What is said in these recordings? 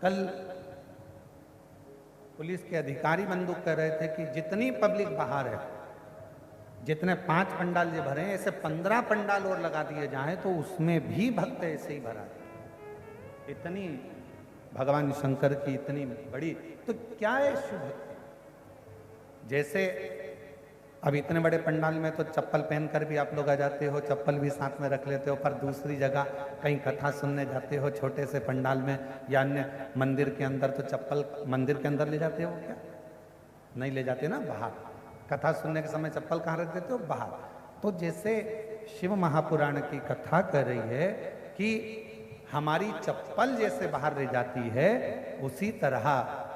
कल पुलिस के अधिकारी बंदूक कह रहे थे कि जितनी पब्लिक बाहर है, जितने 5 पंडाल ये भरे हैं, ऐसे 15 पंडाल और लगा दिए जाएं तो उसमें भी भक्त ऐसे ही भरा है। इतनी भगवान शंकर की इतनी बड़ी, तो क्या है शुभ भक्ति। जैसे अब इतने बड़े पंडाल में तो चप्पल पहनकर भी आप लोग आ जाते हो, चप्पल भी साथ में रख लेते हो, पर दूसरी जगह कहीं कथा सुनने जाते हो छोटे से पंडाल में या अन्य मंदिर के अंदर, तो चप्पल मंदिर के अंदर ले जाते हो क्या? नहीं ले जाते ना, बाहर। कथा सुनने के समय चप्पल कहाँ रख देते हो? बाहर। तो जैसे शिव महापुराण की कथा कर रही है कि हमारी चप्पल जैसे बाहर रह जाती है, उसी तरह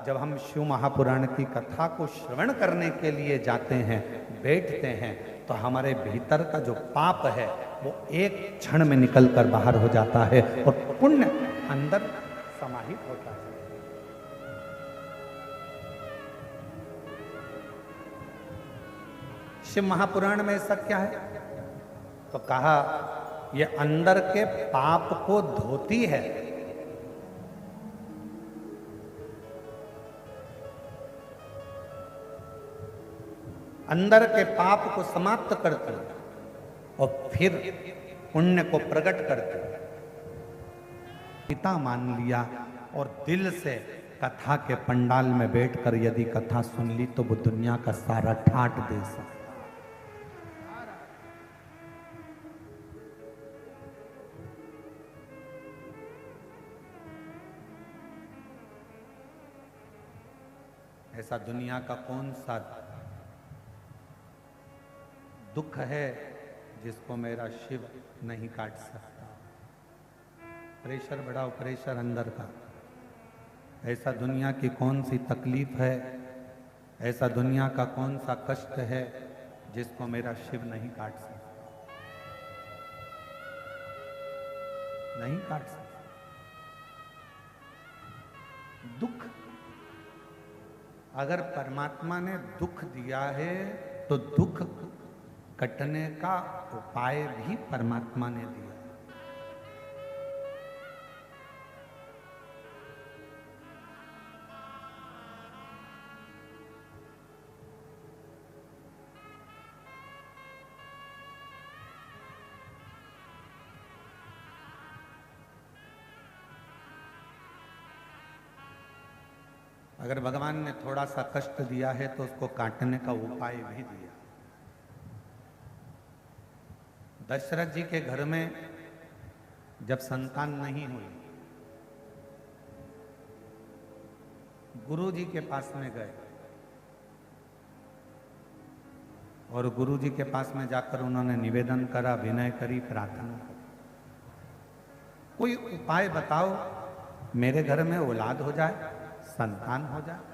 जब हम शिव महापुराण की कथा को श्रवण करने के लिए जाते हैं, बैठते हैं, तो हमारे भीतर का जो पाप है वो एक क्षण में निकलकर बाहर हो जाता है और पुण्य अंदर समाहित होता है। शिव महापुराण में ऐसा क्या है? तो कहा ये अंदर के पाप को धोती है। अंदर के पाप को समाप्त करती है और फिर पुण्य को प्रकट करती है। पिता मान लिया और दिल से कथा के पंडाल में बैठकर यदि कथा सुन ली तो वो दुनिया का सारा ठाट दे सकता। ऐसा दुनिया का कौन सा दुख है जिसको मेरा शिव नहीं काट सकता? प्रेशर बढ़ाओ, प्रेशर अंदर का। ऐसा दुनिया की कौन सी तकलीफ है, ऐसा दुनिया का कौन सा कष्ट है जिसको मेरा शिव नहीं काट सकता? नहीं काट सकता। दुख, अगर परमात्मा ने दुख दिया है तो दुख कटने का उपाय भी परमात्मा ने दिया। अगर भगवान ने थोड़ा सा कष्ट दिया है तो उसको काटने का उपाय भी दिया। दशरथ जी के घर में जब संतान नहीं हुई, गुरु जी के पास में गए और गुरु जी के पास में जाकर उन्होंने निवेदन करा, विनय करी, प्रार्थना करी, कोई उपाय बताओ मेरे घर में औलाद हो जाए, संतान हो जाए।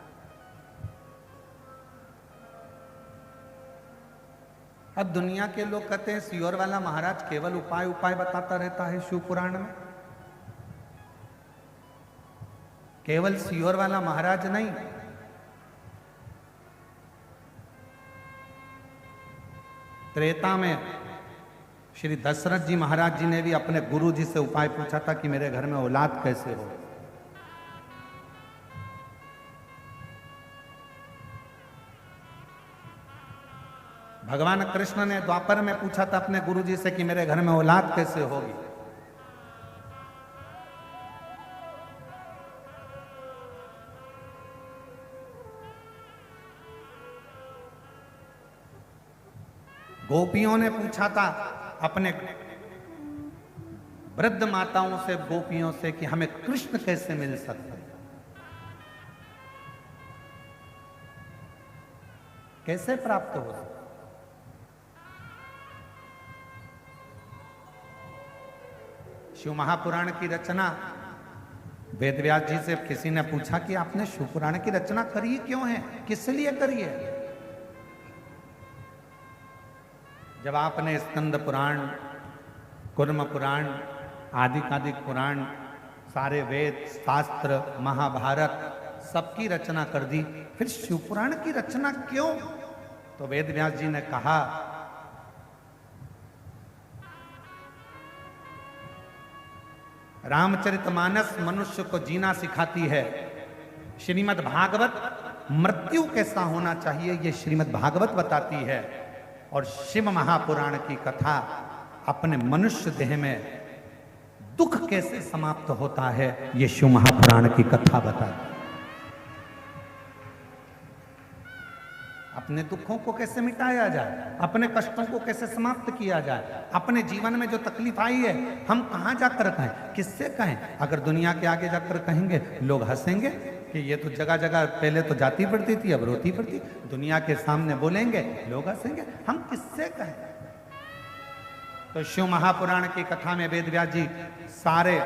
अब दुनिया के लोग कहते हैं सियोर वाला महाराज केवल उपाय उपाय बताता रहता है शिव पुराण में। केवल सियोर वाला महाराज नहीं, त्रेता में श्री दशरथ जी महाराज जी ने भी अपने गुरु जी से उपाय पूछा था कि मेरे घर में औलाद कैसे हो। भगवान कृष्ण ने द्वापर में पूछा था अपने गुरु जी से कि मेरे घर में औलाद कैसे होगी। गोपियों ने पूछा था अपने वृद्ध माताओं से, गोपियों से कि हमें कृष्ण कैसे मिल सकते हैं, कैसे प्राप्त हो सकते। शिव महापुराण की रचना वेद व्यास जी से किसी ने पूछा कि आपने शिव पुराण की रचना करी क्यों है, किस लिए करी है? जब आपने स्कंद पुराण, कुर्म पुराण, आदिकादिक पुराण, सारे वेद शास्त्र, महाभारत सबकी रचना कर दी, फिर शिव पुराण की रचना क्यों? तो वेद व्यास जी ने कहा रामचरितमानस मनुष्य को जीना सिखाती है। श्रीमद् भागवत मृत्यु कैसा होना चाहिए ये श्रीमद् भागवत बताती है। और शिव महापुराण की कथा अपने मनुष्य देह में दुख कैसे समाप्त होता है ये शिव महापुराण की कथा बताती है। अपने दुखों को कैसे मिटाया जाए, अपने कष्टों को कैसे समाप्त किया जाए, अपने जीवन में जो तकलीफ आई है हम कहां जाकर कहें, किससे कहें। अगर दुनिया के आगे जाकर कहेंगे लोग हंसेंगे कि ये तो जगह जगह पहले तो जाती पड़ती थी अब रोती पड़ती। दुनिया के सामने बोलेंगे लोग हंसेंगे, हम किससे कहें। तो शिव महापुराण की कथा में वेद व्यास जी सारे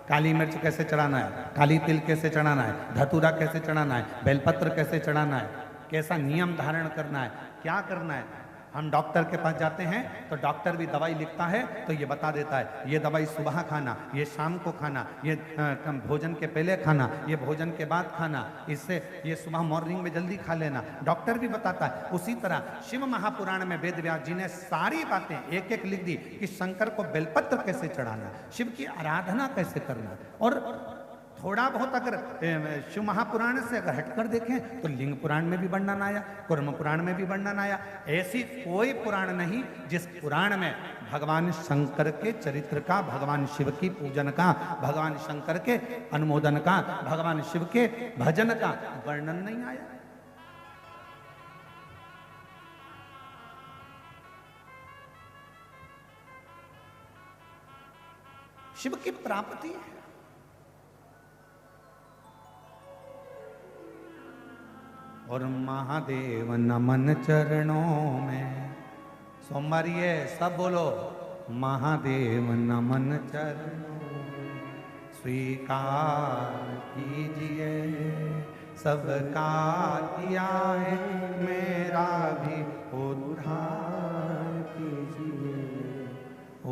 काली मिर्च कैसे चढ़ाना है, काली तिल कैसे चढ़ाना है, धतूरा कैसे चढ़ाना है, बेलपत्र कैसे चढ़ाना है, कैसा नियम धारण करना है, क्या करना है। हम डॉक्टर के पास जाते हैं तो डॉक्टर भी दवाई लिखता है तो ये बता देता है ये दवाई सुबह खाना, ये शाम को खाना, ये भोजन के पहले खाना, ये भोजन के बाद खाना, इससे ये सुबह मॉर्निंग में जल्दी खा लेना, डॉक्टर भी बताता है। उसी तरह शिव महापुराण में वेद व्यास जी ने सारी बातें एक एक लिख दी कि शंकर को बेलपत्र कैसे चढ़ाना, शिव की आराधना कैसे करना। और थोड़ा बहुत अगर शिव महापुराण से अगर हटकर देखें तो लिंग पुराण में भी वर्णन आया, कुर्म पुराण में भी वर्णन आया। ऐसी कोई पुराण नहीं जिस पुराण में भगवान शंकर के चरित्र का, भगवान शिव की पूजन का, भगवान शंकर के अनुमोदन का, भगवान शिव के भजन का वर्णन नहीं आया। शिव की प्राप्ति है। और महादेव नमन चरणों में, सोमवार ये सब बोलो, महादेव नमन चरणों स्वीकार कीजिए, सबका किया है मेरा भी उद्धार कीजिए,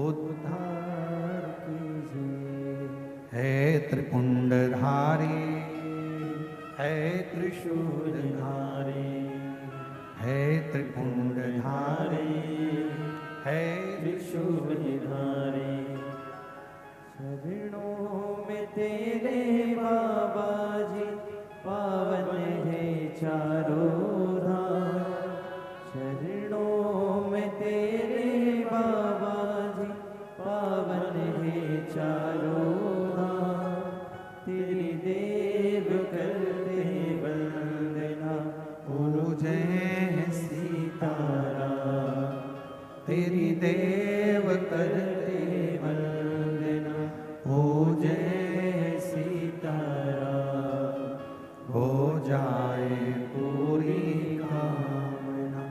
उद्धार कीजिए। हे त्रिपुंडधारी, है त्रिशूलधारी, है त्रिपुंडधारी, है त्रिशूलधारी। चरणों में तेरे बाबा जी पावन है चारों धाम। चरणों में तेरे बाबा जी पावन है चारों धाम। तेरी देव करते वंदना, पूजे सीताराम। तेरी देव करते वंदना, पूजे सीताराम। हो जाए पूरी कामना,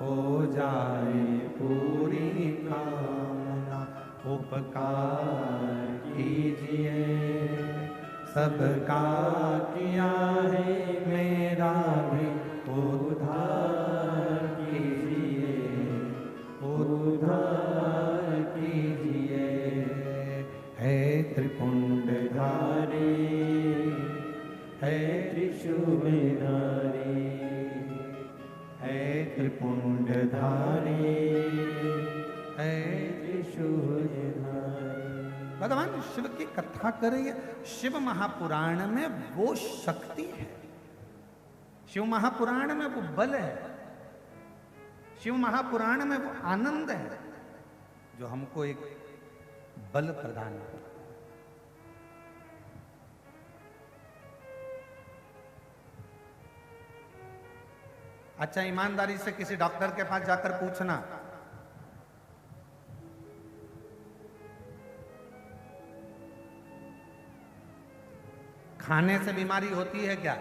हो जाए पूरी कामना। उपकार कीजिए, सबका किया है मेरा भी उद्धार कीजिए, उद्धार कीजिए। है त्रिपुंडधारी, है त्रिशूलधारी, है त्रिपुंडधारी, है त्रिशूलधारी। भगवान शिव की कथा करिए। शिव महापुराण में वो शक्ति है, शिव महापुराण में वो बल है, शिव महापुराण में वो आनंद है जो हमको एक बल प्रदान करता है। अच्छा, ईमानदारी से किसी डॉक्टर के पास जाकर पूछना, खाने से बीमारी होती है क्या?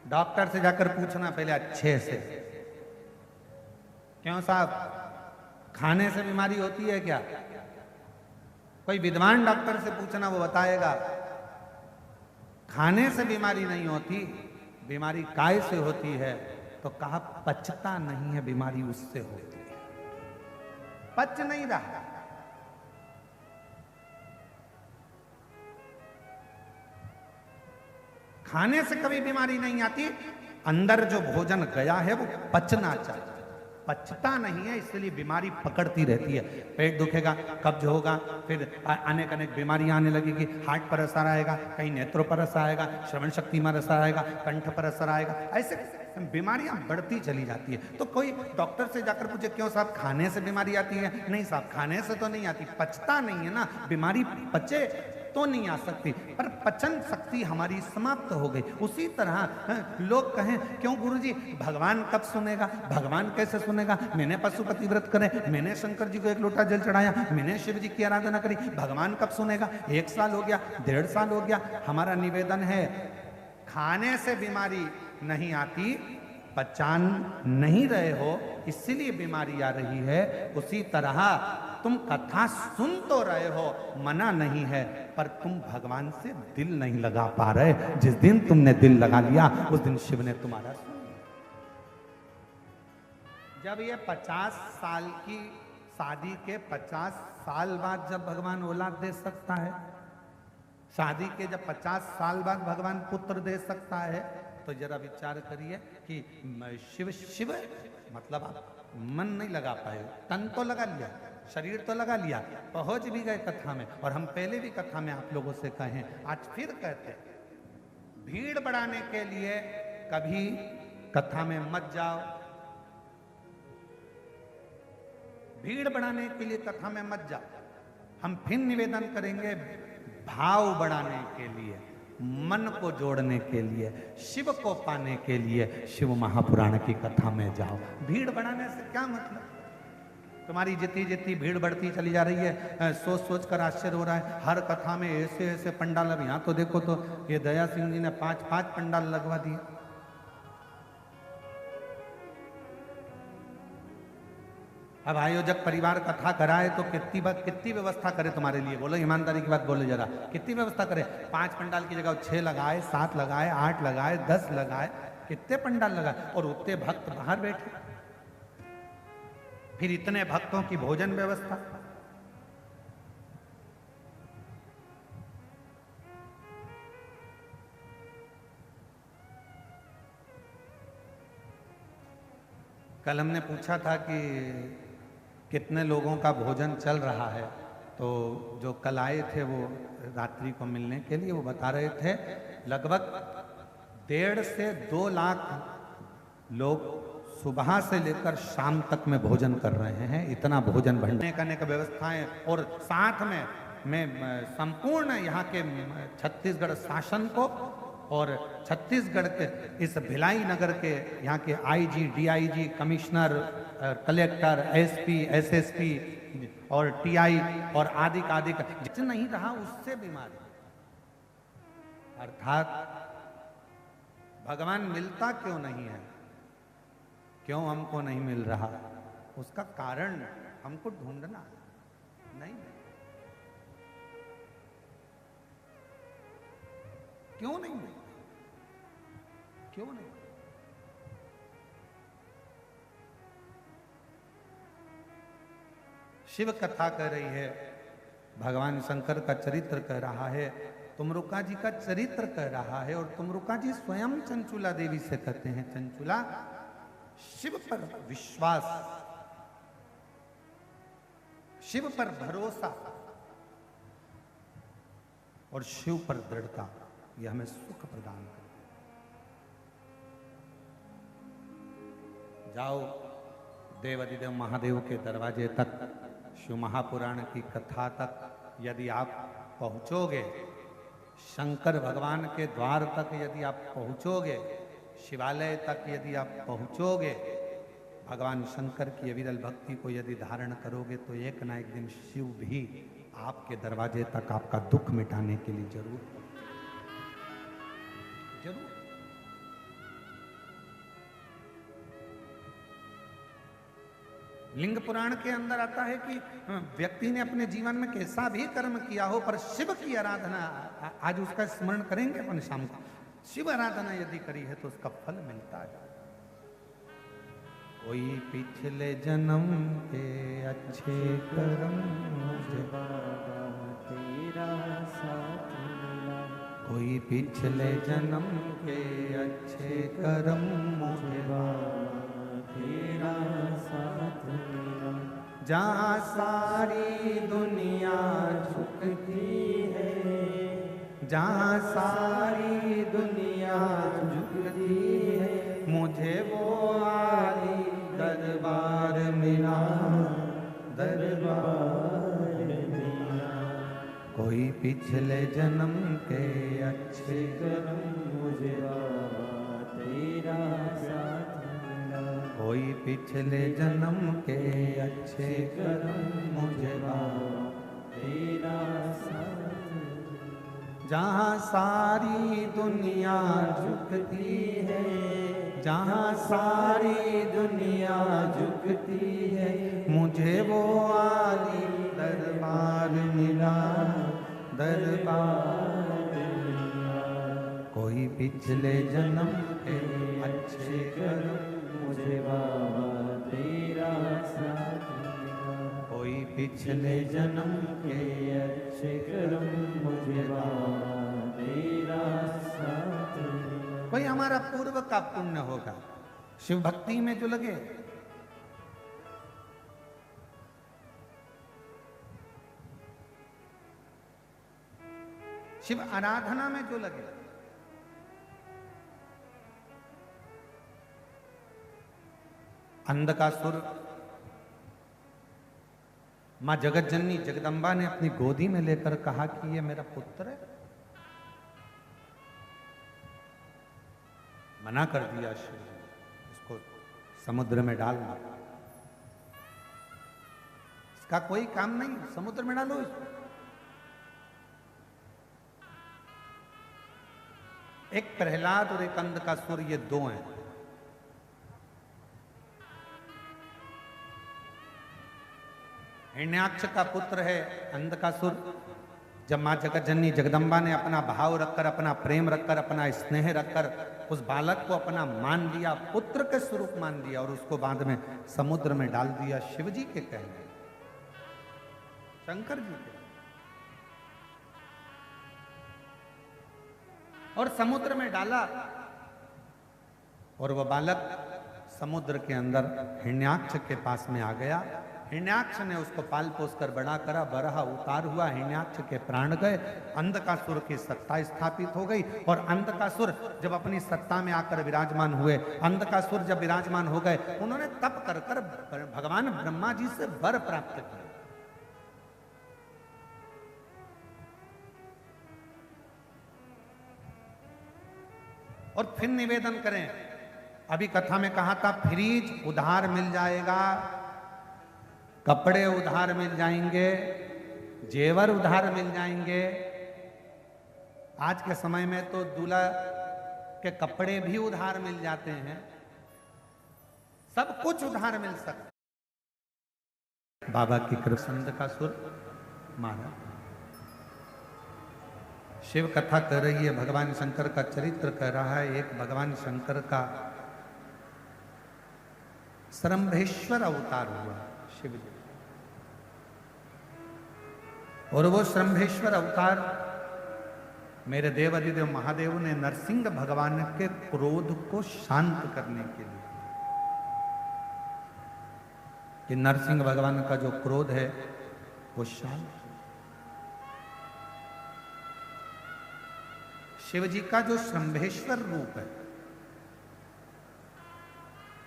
डॉक्टर से जाकर पूछना पहले अच्छे से, क्यों साहब खाने से बीमारी होती है क्या? कोई विद्वान डॉक्टर से पूछना, वो बताएगा खाने से बीमारी नहीं होती, बीमारी काय से होती है। तो कहा पचता नहीं है, बीमारी उससे होती है, पच नहीं रहा। खाने से कभी बीमारी नहीं आती, अंदर जो भोजन गया है वो पचना चाहिए। पचता नहीं है, इसलिए बीमारी पकड़ती रहती है। पेट दुखेगा, कब्ज होगा, फिर अनेक अनेक बीमारियां आने लगेगी, हार्ट पर असर आएगा, कहीं नेत्रों पर असर आएगा, श्रवण शक्ति में असर आएगा, कंठ पर असर आएगा, ऐसे बीमारियां बढ़ती चली जाती है। तो कोई डॉक्टर से जाकर पूछे क्यों साहब खाने से बीमारी आती है? नहीं साहब, खाने से तो नहीं आती, पचता नहीं है ना। बीमारी पचे तो नहीं आ सकती, पर पचन शक्ति हमारी समाप्त हो गई। उसी तरह लोग कहें क्यों गुरुजी भगवान कब सुनेगा, भगवान कैसे सुनेगा? मैंने पशुपति व्रत करे, मैंने शंकर जी को 1 लोटा जल चढ़ाया, मैंने शिव जी की आराधना करी, भगवान कब सुनेगा? 1 साल हो गया, 1.5 साल हो गया। हमारा निवेदन है, खाने से बीमारी नहीं आती, पचान नहीं रहे हो इसीलिए बीमारी आ रही है। उसी तरह तुम कथा सुन तो रहे हो, मना नहीं है, पर तुम भगवान से दिल नहीं लगा पा रहे। जिस दिन तुमने दिल लगा लिया उस दिन शिव ने तुम्हारा सुन लिया। जब ये 50 साल की शादी के 50 साल बाद जब भगवान औलाद दे सकता है, शादी के जब 50 साल बाद भगवान पुत्र दे सकता है, तो जरा विचार करिए कि शिव शिव मतलब आप मन नहीं लगा पाए, तन तो लगा लिया, शरीर तो लगा लिया, पहुंच भी गए कथा में। और हम पहले भी कथा में आप लोगों से कहें, आज फिर कहते हैं, भीड़ बढ़ाने के लिए कभी कथा में मत जाओ, भीड़ बढ़ाने के लिए कथा में मत जाओ। हम फिर निवेदन करेंगे, भाव बढ़ाने के लिए, मन को जोड़ने के लिए, शिव को पाने के लिए शिव महापुराण की कथा में जाओ। भीड़ बढ़ाने से क्या मतलब? तुम्हारी जितनी जितनी भीड़ बढ़ती चली जा रही है, सोच सोच कर आश्चर्य हो रहा है। हर कथा में ऐसे ऐसे पंडाल, अब यहाँ तो देखो तो ये दया सिंह जी ने 5-5 पंडाल लगवा दिए। अब आयोजक परिवार कथा कराए तो कितनी व्यवस्था करे तुम्हारे लिए? बोलो ईमानदारी की बात बोलो जरा, कितनी व्यवस्था करे? 5 पंडाल की जगह 6 लगाए, 7 लगाए, 8 लगाए, 10 लगाए, कितने पंडाल लगाए, और उतने भक्त बाहर बैठे, फिर इतने भक्तों की भोजन व्यवस्था। कल हमने पूछा था कि कितने लोगों का भोजन चल रहा है, तो जो कल आए थे वो रात्रि को मिलने के लिए, वो बता रहे थे लगभग 1.5 से 2 लाख लोग सुबह से लेकर शाम तक में भोजन कर रहे हैं। इतना भोजन भंडारे करने का व्यवस्थाएं, और साथ में मैं संपूर्ण यहाँ के छत्तीसगढ़ शासन को और छत्तीसगढ़ के इस भिलाई नगर के यहाँ के IG, DIG, commissioner, collector, SP, SSP और टीआई और आदि का जितना नहीं रहा उससे बीमारी। अर्थात भगवान मिलता क्यों नहीं है, क्यों हमको नहीं मिल रहा, उसका कारण हमको ढूंढना नहीं। क्यों नहीं, क्यों नहीं? शिव कथा कह रही है, भगवान शंकर का चरित्र कह रहा है, तुमरुका जी का चरित्र कह रहा है, और तुमरुका जी स्वयं चंचुला देवी से कहते हैं, चंचुला शिव पर विश्वास, शिव पर भरोसा और शिव पर दृढ़ता, यह हमें सुख प्रदान करता है। जाओ देवाधिदेव महादेव के दरवाजे तक, शिव महापुराण की कथा तक यदि आप पहुंचोगे, शंकर भगवान के द्वार तक यदि आप पहुंचोगे, शिवालय तक यदि आप पहुंचोगे, भगवान शंकर की अविरल भक्ति को यदि धारण करोगे, तो एक ना एक दिन शिव भी आपके दरवाजे तक आपका दुख मिटाने के लिए जरूर जरूर। लिंग पुराण के अंदर आता है कि व्यक्ति ने अपने जीवन में कैसा भी कर्म किया हो, पर शिव की आराधना, आज उसका स्मरण करेंगे अपन शाम को, शिव आराधना यदि करी है तो उसका फल मिलता है। कोई पिछले जन्म के अच्छे कर्म मुझे बाबा तेरा साथ मिला, कोई पिछले जन्म के अच्छे कर्म मुझे बाबा तेरा साथ मिला। जहाँ सारी दुनिया झुकती है, जहाँ सारी दुनिया झुकती है, मुझे वो आली दरबार मिला, दरबार मिला। कोई पिछले जन्म के अच्छे कर्म मुझे बाबा तेरा साथ मिला। कोई पिछले जन्म के अच्छे कर्म मुझे बाबा तेरा साथ मिला। जहाँ सारी दुनिया झुकती है, जहाँ सारी दुनिया झुकती है, मुझे वो आली दरबार मिला, दरबार मिला। कोई पिछले जन्म के अच्छे कर्म मुझे बाबा तेरा साथ मिला। कोई पिछले जन्म के अच्छे कर्म मुझे बाबा तेरा साथ मिला। कोई हमारा पूर्व का पुण्य होगा, शिव भक्ति में जो लगे, शिव आराधना में जो लगे, अंधकासुर मां जगत जननी जगदम्बा ने अपनी गोदी में लेकर कहा कि ये मेरा पुत्र है। मना कर दिया शिव जी, इसको समुद्र में डालना, इसका कोई काम नहीं, समुद्र में डालो इसको। एक प्रहलाद और एक अंधकासुर, ये दो हैं। हिरण्याक्ष का पुत्र है अंधकासुर। जब मां जगतजननी जगदम्बा ने अपना भाव रखकर, अपना प्रेम रखकर, अपना स्नेह रखकर उस बालक को अपना मान लिया, पुत्र के स्वरूप मान लिया और उसको बाद में समुद्र में डाल दिया, शिव जी के कहने, शंकर जी के, और समुद्र में डाला और वह बालक समुद्र के अंदर हिरण्याक्ष के पास में आ गया। हिरण्याक्ष ने उसको पाल पोस कर बड़ा करा, बरहा उतार हुआ, हिरण्याक्ष के प्राण गए, अंधकासुर की सत्ता स्थापित हो गई। और अंधकासुर जब अपनी सत्ता में आकर विराजमान हुए, अंधकासुर जब विराजमान हो गए, उन्होंने तप कर कर भगवान ब्रह्मा जी से वर प्राप्त किया। और फिर निवेदन करें, अभी कथा में कहा था फ्रिज उधार मिल जाएगा, कपड़े उधार मिल जाएंगे, जेवर उधार मिल जाएंगे। आज के समय में तो दूल्हा के कपड़े भी उधार मिल जाते हैं, सब कुछ उधार मिल सकता। बाबा की कृष्ण का सुर मारा, शिव कथा कर रही है, भगवान शंकर का चरित्र कर रहा है। एक भगवान शंकर का श्रम्भेश्वर अवतार हुआ शिव जी, और वो श्रम्भेश्वर अवतार मेरे देव अधिदेव महादेव ने नरसिंह भगवान के क्रोध को शांत करने के लिए, कि नरसिंह भगवान का जो क्रोध है वो शांत। शिव जी का जो श्रम्भेश्वर रूप है,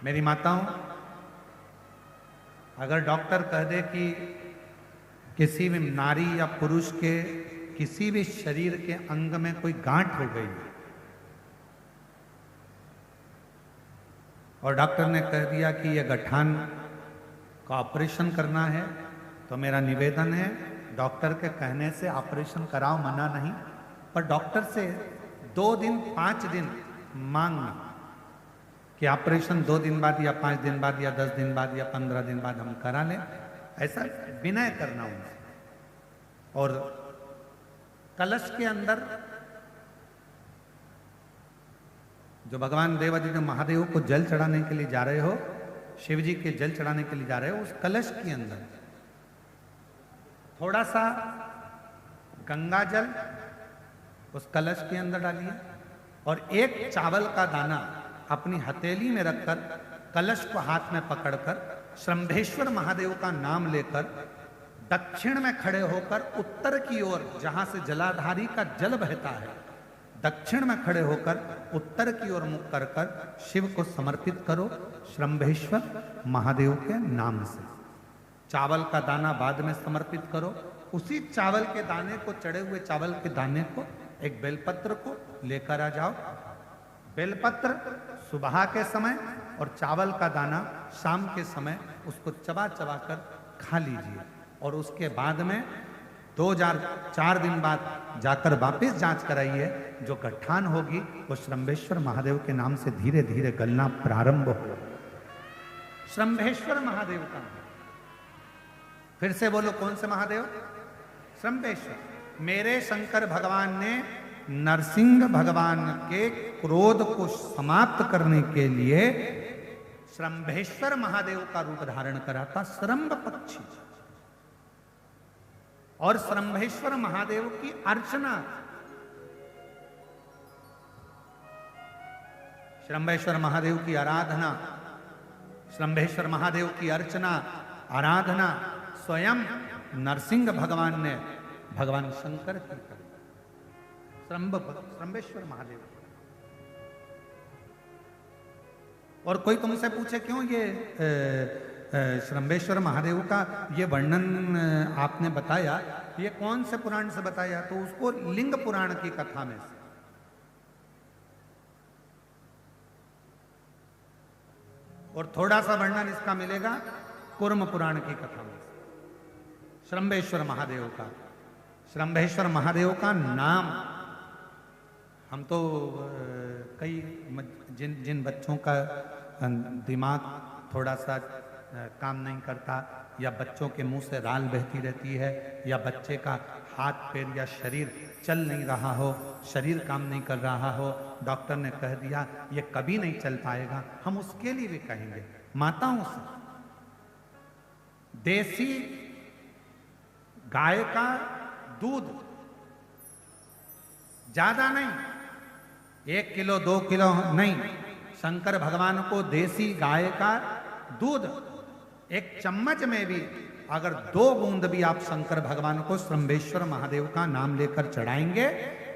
मेरी माताओं, अगर डॉक्टर कह दे कि किसी भी नारी या पुरुष के किसी भी शरीर के अंग में कोई गांठ हो गई और डॉक्टर ने कह दिया कि यह गठान का ऑपरेशन करना है, तो मेरा निवेदन है डॉक्टर के कहने से ऑपरेशन कराओ, मना नहीं, पर डॉक्टर से 2 दिन 5 दिन मांगना कि ऑपरेशन 2 दिन बाद या 5 दिन बाद या 10 दिन बाद या 15 दिन बाद हम करा लें, ऐसा विनय करना उनसे। और कलश के अंदर जो भगवान देवादिदेव महादेव को जल चढ़ाने के लिए जा रहे हो, शिव जी के जल चढ़ाने के लिए जा रहे हो, उस कलश के अंदर थोड़ा सा गंगा जल उस कलश के अंदर डालिए और एक चावल का दाना अपनी हथेली में रखकर कलश को हाथ में पकड़कर श्रंभेश्वर महादेव का नाम लेकर दक्षिण में खड़े होकर उत्तर की ओर, जहां से जलाधारी का जल बहता है, दक्षिण में खड़े होकर उत्तर की ओर मुख कर कर शिव को समर्पित करो श्रंभेश्वर महादेव के नाम से। चावल का दाना बाद में समर्पित करो। उसी चावल के दाने को, चढ़े हुए चावल के दाने को, एक बेलपत्र को लेकर आ जाओ। बेलपत्र सुबह के समय और चावल का दाना शाम के समय, उसको चबा चबा कर खा लीजिए। और उसके बाद में 4 दिन बाद जाकर वापस जांच कराइए। जो गठान होगी वो श्रंभेश्वर महादेव के नाम से धीरे धीरे गलना प्रारंभ हो। श्रंभेश्वर महादेव का, फिर से बोलो, कौन से महादेव? श्रंभेश्वर। मेरे शंकर भगवान ने नरसिंह भगवान के क्रोध को समाप्त करने के लिए श्रंभेश्वर महादेव का रूप धारण करा था, श्रंभ पक्षी। और श्रंभेश्वर महादेव की अर्चना, श्रंभेश्वर महादेव की आराधना, श्रंभेश्वर महादेव की अर्चना, आराधना स्वयं नरसिंह भगवान ने भगवान शंकर की करी। श्रंभेश्वर महादेव। और कोई तुमसे पूछे क्यों ये श्रंभेश्वर महादेव का ये वर्णन आपने बताया, ये कौन से पुराण से बताया? तो उसको लिंग पुराण की कथा में से। और थोड़ा सा वर्णन इसका मिलेगा कूर्म पुराण की कथा में से। श्रंभेश्वर महादेव का, श्रंभेश्वर महादेव का नाम, हम तो कई जिन बच्चों का दिमाग थोड़ा सा काम नहीं करता, या बच्चों के मुंह से राल बहती रहती है, या बच्चे का हाथ पैर या शरीर चल नहीं रहा हो, शरीर काम नहीं कर रहा हो, डॉक्टर ने कह दिया ये कभी नहीं चल पाएगा, हम उसके लिए भी कहेंगे माताओं से, देसी गाय का दूध, ज्यादा नहीं, 1 किलो 2 किलो नहीं, शंकर भगवान को देसी गाय का दूध 1 चम्मच में भी अगर 2 बूंद भी आप शंकर भगवान को श्रंभेश्वर महादेव का नाम लेकर चढ़ाएंगे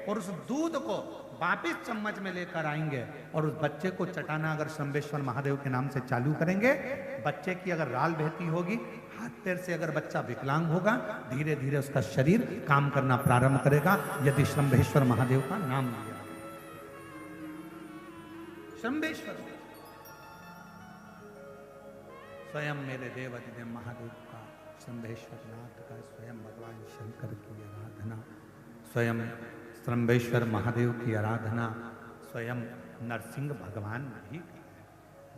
और उस दूध को वापिस चम्मच में लेकर आएंगे और उस बच्चे को चटाना अगर श्रंभेश्वर महादेव के नाम से चालू करेंगे, बच्चे की अगर राल बहती होगी, हाथ पैर से अगर बच्चा विकलांग होगा, धीरे धीरे उसका शरीर काम करना प्रारंभ करेगा यदि श्रंभेश्वर महादेव का नाम लिया। श्रंभेश्वर स्वयं मेरे देव अधिदेव महादेव का, श्रंभेश्वर नाथ का, स्वयं भगवान शंकर की आराधना, स्वयं श्रंभेश्वर महादेव की आराधना स्वयं नरसिंह भगवान भी,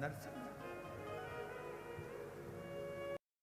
नरसिंह